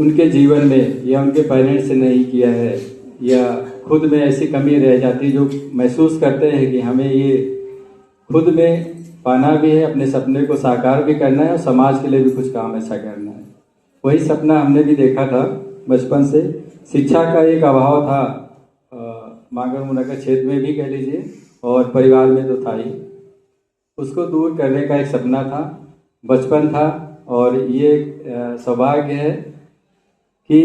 उनके जीवन में या उनके पेरेंट्स ने नहीं किया है या खुद में ऐसी कमी रह जाती जो महसूस करते हैं कि हमें ये खुद में पाना भी है, अपने सपने को साकार भी करना है और समाज के लिए भी कुछ काम ऐसा करना है। वही सपना हमने भी देखा था बचपन से। शिक्षा का एक अभाव था मांगड़ मुनगर क्षेत्र में भी कह लीजिए और परिवार में तो था ही। उसको दूर करने का एक सपना था, बचपन था और ये सौभाग्य है कि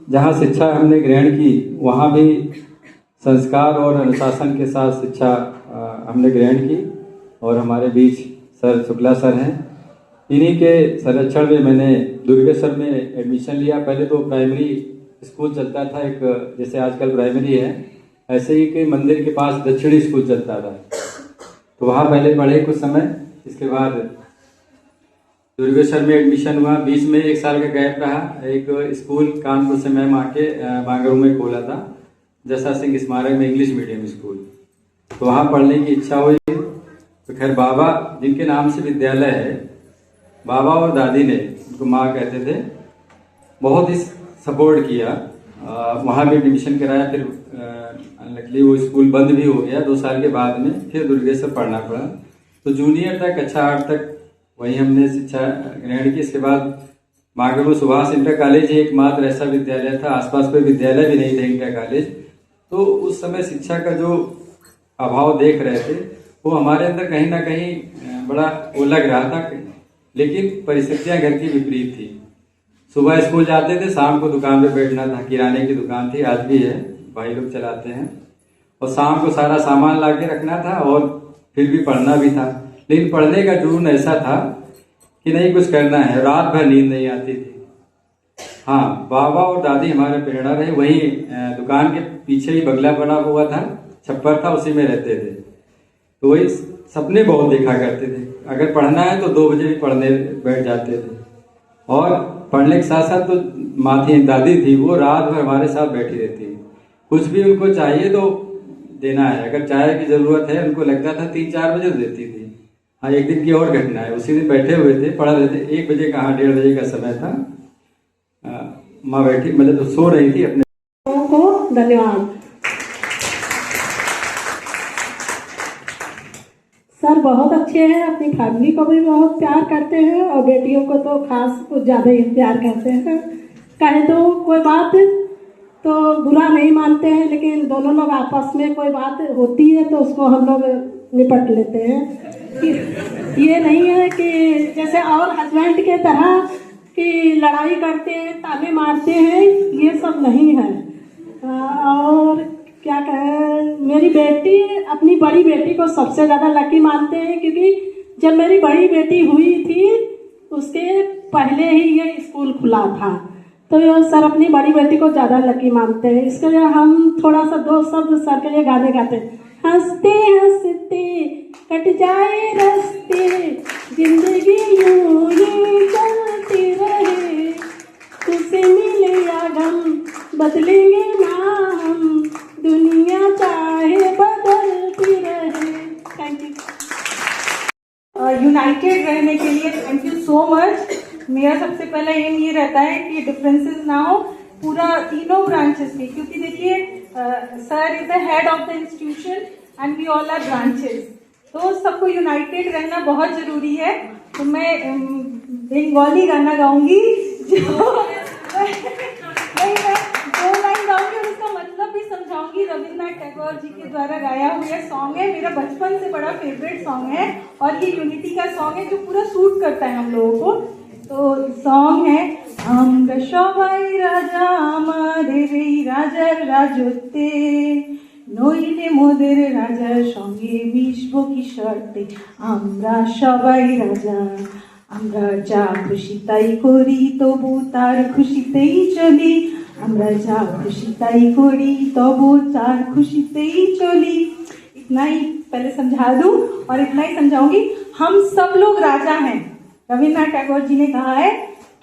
जहाँ शिक्षा हमने ग्रहण की वहाँ भी संस्कार और अनुशासन के साथ शिक्षा हमने ग्रहण की। और हमारे बीच सर शुक्ला सर हैं, इन्हीं के संरक्षण में मैंने दुर्गेश्वर में एडमिशन लिया। पहले तो प्राइमरी स्कूल चलता था एक, जैसे आजकल प्राइमरी है ऐसे ही कि मंदिर के पास दक्षिणी स्कूल चलता था, तो वहाँ पहले पढ़े कुछ समय। इसके बाद दुर्गेश्वर में एडमिशन हुआ, बीच में 1 साल का गैप रहा। एक स्कूल कानपुर से मैम आके बांगरू में खोला था, जसा सिंह स्मारक में इंग्लिश मीडियम स्कूल, तो वहाँ पढ़ने की इच्छा हुई। तो खैर बाबा जिनके नाम से विद्यालय है, बाबा और दादी ने, उनको माँ कहते थे, बहुत ही सपोर्ट किया। वहाँ भी एडमिशन कराया। फिर अनलकली वो स्कूल बंद भी हो गया 2 साल के बाद में, फिर दुर्गेश्वर पढ़ना पड़ा। तो जूनियर तक, कक्षा 8 तक वहीं हमने शिक्षा ग्रहण की। इसके बाद बांगरू सुभाष इंटर कॉलेज एकमात्र ऐसा विद्यालय था, आसपास कोई विद्यालय भी नहीं थे इंटर कॉलेज। तो उस समय शिक्षा का जो अभाव देख रहे थे वो हमारे अंदर कहीं ना कहीं बड़ा वो लग रहा था, लेकिन परिस्थितियां घर की विपरीत थी। सुबह स्कूल जाते थे, शाम को दुकान पे बैठना था। किराने की दुकान थी, आज भी है, भाई लोग चलाते हैं। और शाम को सारा सामान ला के रखना था और फिर भी पढ़ना भी था। लेकिन पढ़ने का जुनून ऐसा था कि नहीं कुछ करना है, रात भर नींद नहीं आती थी। हाँ, बाबा और दादी हमारे प्रेरणा रहे। वहीं दुकान के पीछे ही बंगला बना हुआ था, छप्पर था, उसी में रहते थे। तो वही सपने बहुत देखा करते थे। अगर पढ़ना है तो 2 बजे भी पढ़ने बैठ जाते थे। और पढ़ने के साथ साथ तो दादी थी, वो रात भर हमारे साथ बैठी रहती। कुछ भी उनको चाहिए तो देना है। अगर चाय की ज़रूरत है, उनको लगता था 3-4 बजे देती थी। हाँ, एक दिन की और घटना है। उसी दिन बैठे हुए थे, पढ़ रहे थे, 1 बजे का, हाँ 1:30 बजे का समय था। माँ बैठी, मतलब तो सो रही थी अपने को। धन्यवाद सर, बहुत अच्छे हैं, अपनी फैमिली को भी बहुत प्यार करते हैं और बेटियों को तो खास कुछ ज़्यादा ही प्यार करते हैं। कहे तो कोई बात तो बुरा नहीं मानते हैं, लेकिन दोनों लोग आपस में कोई बात होती है तो उसको हम लोग निपट लेते हैं। ये नहीं है कि जैसे और हस्बैंड के तरह कि लड़ाई करते हैं, ताने मारते हैं, ये सब नहीं है। और क्या कहें, मेरी बेटी, अपनी बड़ी बेटी को सबसे ज़्यादा लकी मानते हैं, क्योंकि जब मेरी बड़ी बेटी हुई थी उसके पहले ही ये स्कूल खुला था। तो ये सर अपनी बड़ी बेटी को ज़्यादा लकी मानते हैं। इसके लिए हम थोड़ा सा 2 शब्द सर के लिए गाने गाते हैं। हंसते हंसते कट जाए रास्ते, जिंदगी यूं ही चलती रहे, तुझसे मिले या गम बदलेंगे ना हम, दुनिया चाहे बदलती रहे। Thank you. यूनाइटेड रहने के लिए थैंक यू सो मच। मेरा सबसे पहला एम ये रहता है कि डिफरेंसेस ना हो पूरा तीनों ब्रांचेस में, क्योंकि देखिए sir is the head of the institution and we all are branches, तो सबको यूनाइटेड रहना बहुत जरूरी है। तो मैं बंगाली गाना गाऊंगी जो मैं 2 लाइन गाऊंगी और उसका मतलब भी समझाऊंगी। रविन्द्रनाथ टैगोर जी के द्वारा गाया हुआ सॉन्ग है, मेरा बचपन से बड़ा फेवरेट सॉन्ग है और ये यूनिटी का सॉन्ग है जो पूरा सूट करता है हम लोगों को। तो सॉन्ग है, আমরা সবাই রাজা আমাদের এই রাজার রাজত্বে, নইলে মোদের রাজার সঙ্গে মিশবো কি শর্তে, আমরা সবাই রাজা, আমরা যা খুশি তাই করি তবু তার খুশিতেই চলি, আমরা যা খুশি তাই করি তবু তার খুশিতেই चली। इतना ही पहले समझा दूं और इतना ही समझाऊंगी। हम सब लोग राजा हैं। रविन्द्रनाथ टैगोर जी ने कहा है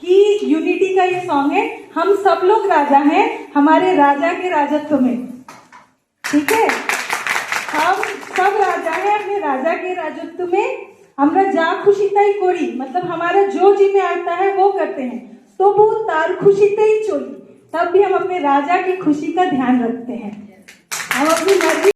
कि यूनिटी का ये सॉन्ग है, हम सब लोग राजा हैं हमारे राजा के राजत्व में। ठीक है, हम सब राजा हैं अपने राजा के राजत्व में। हमरा जा खुशी ताई कोरी, मतलब हमारा जो जी में आता है वो करते हैं, तो वो तार खुशी ताई चोली, तब भी हम अपने राजा की खुशी का ध्यान रखते हैं। हम अपनी मर्जी